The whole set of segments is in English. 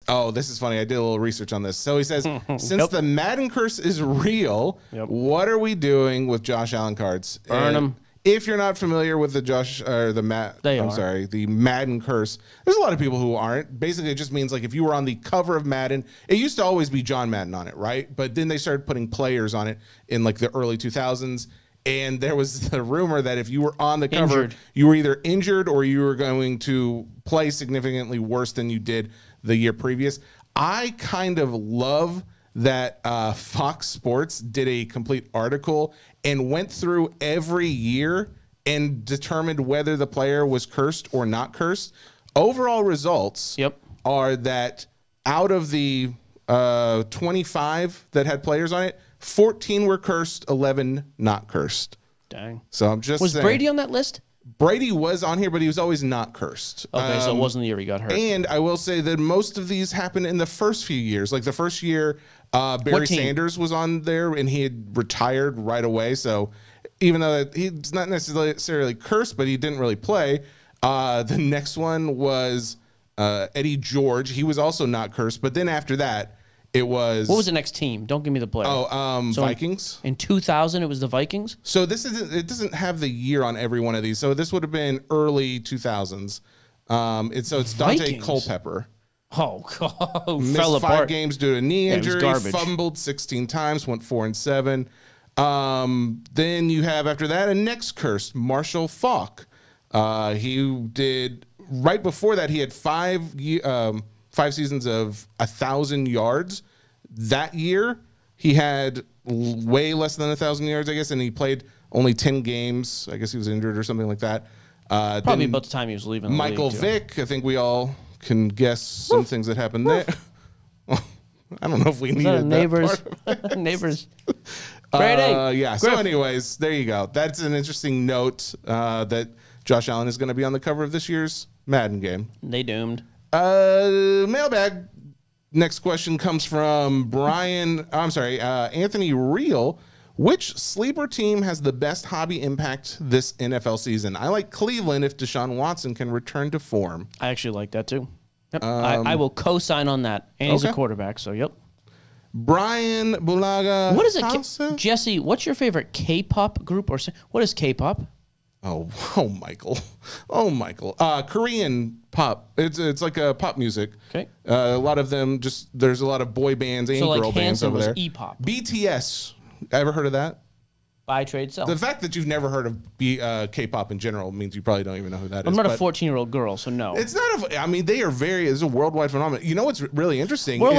Oh, this is funny. I did a little research on this. So he says, since the Madden curse is real, what are we doing with Josh Allen cards? Burn them. If you're not familiar with the the Madden curse, there's a lot of people who aren't. Basically, it just means like if you were on the cover of Madden, it used to always be John Madden on it, right? But then they started putting players on it in like the early 2000s. And there was the rumor that if you were on the cover, you were either injured or you were going to play significantly worse than you did the year previous. I kind of love that Fox Sports did a complete article and went through every year and determined whether the player was cursed or not cursed. Overall results are that out of the 25 that had players on it, 14 were cursed, 11 not cursed. Dang. So I'm just saying. Brady on that list? Brady was on here, but he was always not cursed. Okay, so it wasn't the year he got hurt. And I will say that most of these happened in the first few years. Like the first year, Barry Sanders was on there, and he had retired right away. So even though he's not necessarily cursed, but he didn't really play. The next one was Eddie George. He was also not cursed. But then after that, it was... What was the next team? Don't give me the player. Oh, so Vikings. In 2000, it was the Vikings? So this isn't... It doesn't have the year on every one of these. So this would have been early 2000s. It's Dante Culpepper. Oh, God. Missed fell apart. 5 games due to knee injury. Fumbled 16 times. Went 4-7. Then you have, after that, a next cursed, Marshall Faulk. He did... Right before that, he had 5 seasons of 1,000 yards. That year, he had way less than 1,000 yards, I guess, and he played only 10 games. I guess he was injured or something like that. Probably about the time he was leaving. Michael Vick, I think we all can guess some things that happened there. I don't know if we needed neighbors. That neighbors. Brady. Yeah. So, anyways, there you go. That's an interesting note that Josh Allen is going to be on the cover of this year's Madden game. They doomed. Mailbag. Next question comes from Anthony Reel. Which sleeper team has the best hobby impact this NFL season? I like Cleveland if Deshaun Watson can return to form. I actually like that too. Yep. I will co-sign on that. And he's a quarterback, so yep. Brian Bulaga. What is it, Jesse? What's your favorite K-pop group or what is K-pop? Oh, Michael. Oh, Michael. Korean pop. It's like a pop music. Okay. A lot of them there's a lot of boy bands and girl bands over there. E-pop. BTS. Ever heard of that? Buy, trade, sell. The fact that you've never heard of K-pop in general means you probably don't even know who that is. I'm not a 14-year-old girl, so no. It's not they are it's a worldwide phenomenon. You know what's really interesting? No,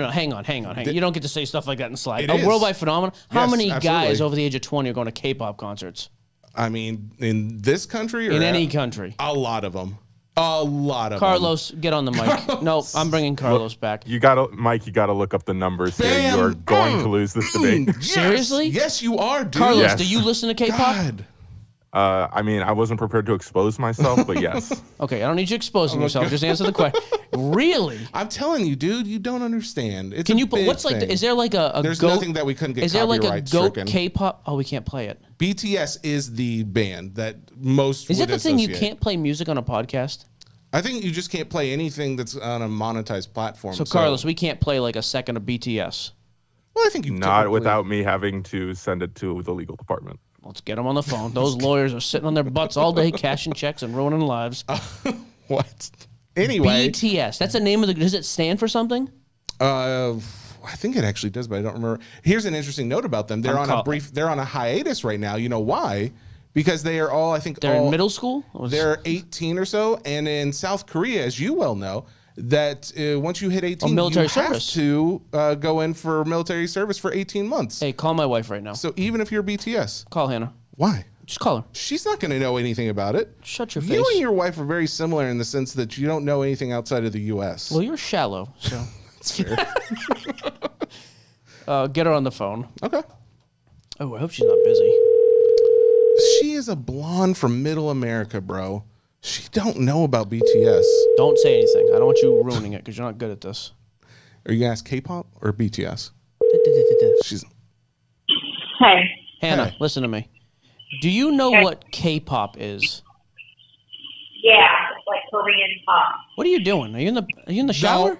hang on. You don't get to say stuff like that in slide. A worldwide phenomenon? How many guys over the age of 20 are going to K-pop concerts? I mean, in this country? Or in any country. A lot of them. A lot of Carlos, get on the mic. No, I'm bringing Carlos back. Mike, you got to look up the numbers here. You are going to lose this debate. Yes. Seriously? Yes, you are, dude. Carlos, do you listen to K-pop? God. I mean, I wasn't prepared to expose myself, but yes. Okay, I don't need you exposing yourself. Just answer the question. Really? I'm telling you, dude, you don't understand. It's is there like a There's goat, nothing that we couldn't get is there like a goat stricken. K-pop? Oh, we can't play it. BTS is the band that most Is would it the thing you associate. can't play music on a podcast? I think you just can't play anything that's on a monetized platform. So Carlos, we can't play like a second of BTS. Well, I think you not without me having to send it to the legal department. Let's get them on the phone. Those lawyers are sitting on their butts all day, cashing checks and ruining lives. What? Anyway, BTS. That's the name of the. Does it stand for something? I think it actually does, but I don't remember. Here's an interesting note about them. They're on a hiatus right now. You know why? Because they are all, I think, they're in middle school. They're 18 or so, and in South Korea, as you well know, that once you hit 18, you have to go in for military service for 18 months. Hey, call my wife right now. So even if you're BTS, call Hannah. Why? Just call her. She's not going to know anything about it. Shut your face. You and your wife are very similar in the sense that you don't know anything outside of the U.S. Well, you're shallow, so that's fair. Get her on the phone. Okay. Oh, I hope she's not busy. She is a blonde from Middle America, bro. She don't know about BTS. Don't say anything. I don't want you ruining it because you're not good at this. Are you going to ask K-pop or BTS? She's. Hey. Hannah, listen to me. Do you know what K-pop is? Yeah, it's like Korean pop. What are you doing? Are you in the shower?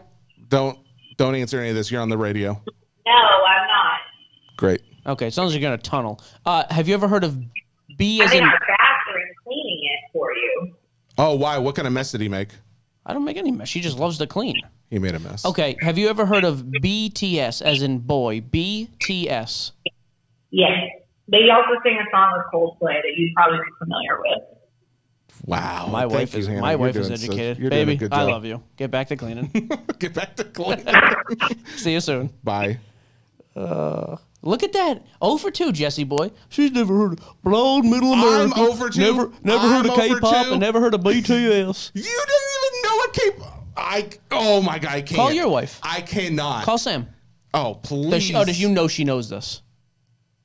Don't answer any of this. You're on the radio. No, I'm not. Great. Okay, it sounds like you're in a tunnel. Have you ever heard of B as I'm in... in our bathroom cleaning it for you. Oh, why? What kind of mess did he make? I don't make any mess. She just loves to clean. He made a mess. Okay, have you ever heard of BTS as in boy? BTS. Yes. They also sing a song with Coldplay that you'd probably be familiar with. Wow. My wife is educated. Baby, I love you. Get back to cleaning. Get back to cleaning. See you soon. Bye. Look at that. 0 for 2, Jesse boy. She's never heard of Blonde Middle America. I'm 0 for 2. Never heard of K-pop and never heard of BTS. You didn't even know what K-pop. Oh my God, I can't. Call your wife. I cannot. Call Sam. Oh, please. Does you know she knows this?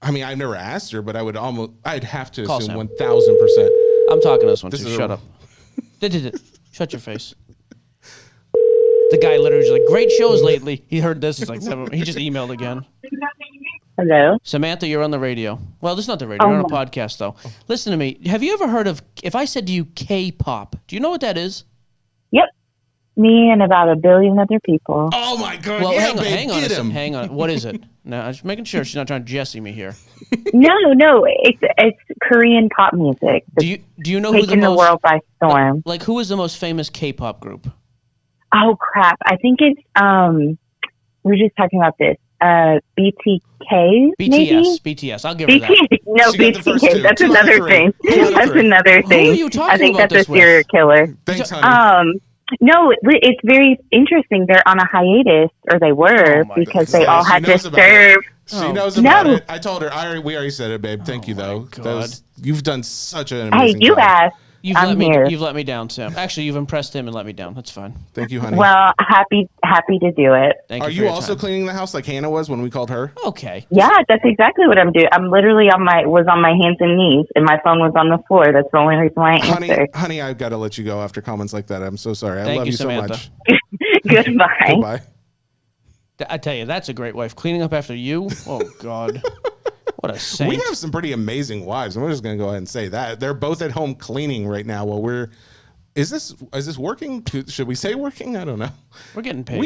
I mean, I've never asked her, but I'd have to Call assume 1,000%. I'm talking to this one too. Shut up. Shut your face. The guy literally was like, great shows lately. He heard this. He's like, he just emailed again. Hello? Samantha, you're on the radio. Well, this is not the radio. You're on a podcast, though. Listen to me. Have you ever heard of, if I said to you K-pop, do you know what that is? Yep. Me and about 1 billion other people. Oh, my God. Well, yeah, hang on. What is it? No, I'm just making sure she's not trying to Jesse me here. No. It's Korean pop music. Do you know who taking the world by storm? Like, who is the most famous K-pop group? Oh, crap. I think it's, we were just talking about this. BTK, maybe? BTS. I'll give her that. No, BTK. That's another thing. That's another thing. Who are you talking I think about that's a serial killer. Thanks, honey. No, it's very interesting. They're on a hiatus, or they were, because they all had to serve. She knows about it. I told her. We already said it, babe. Thank you, though. God. You've done such an amazing job. Hey, you asked. You've let me down, Sam. Actually, you've impressed him and let me down. That's fine. Thank you, honey. Well, happy to do it. Are you also cleaning the house like Hannah was when we called her? Okay. Yeah, that's exactly what I'm doing. I'm literally was on my hands and knees, and my phone was on the floor. That's the only reason why I answered. Honey, I've got to let you go after comments like that. I'm so sorry. I love you so much. Goodbye. Goodbye. I tell you, that's a great wife. Cleaning up after you? Oh, God. What a saint. We have some pretty amazing wives. I'm just going to go ahead and say that. They're both at home cleaning right now while we're... Is this working? Should we say working? I don't know. We're getting paid.